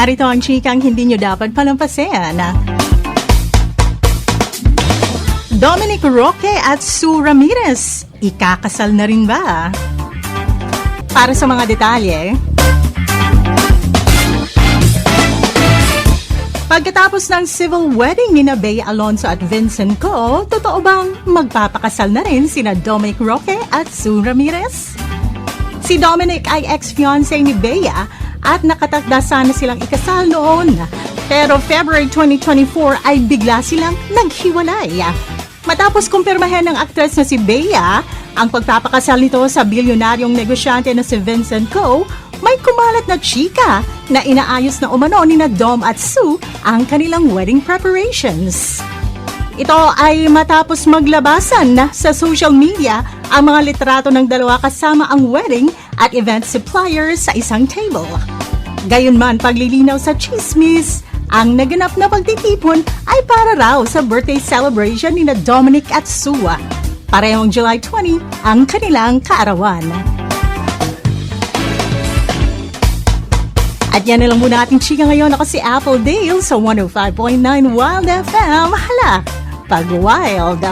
Narito ang chikang hindi nyo dapat palampasin. Dominic Roque at Sue Ramirez, ikakasal na rin ba? Para sa mga detalye, pagkatapos ng civil wedding ni Bea Alonzo at Vincent Co, totoo bang magpapakasal na rin sina Dominic Roque at Sue Ramirez? Si Dominic ay ex-fiancé ni Bea at nakatakda sana silang ikasal noon. Pero February 2024 ay bigla silang naghiwalay. Matapos kumpirmahan ng aktres na si Bea ang pagpapakasal nito sa bilyonaryong negosyante na si Vincent Co, may kumalat na chika na inaayos na umano ni Dom at Sue ang kanilang wedding preparations. Ito ay matapos maglabasan sa social media ang mga litrato ng dalawa kasama ang wedding at event suppliers sa isang table. Gayunman, paglilinaw sa chismis, ang naganap na pagtitipon ay para raw sa birthday celebration ni Dominic at Sue. Parehong July 20 ang kanilang kaarawan. At yan na lang muna ating chika ngayon. Ako si Apple Dale sa 105.9 Wild FM. Hala, pag wild!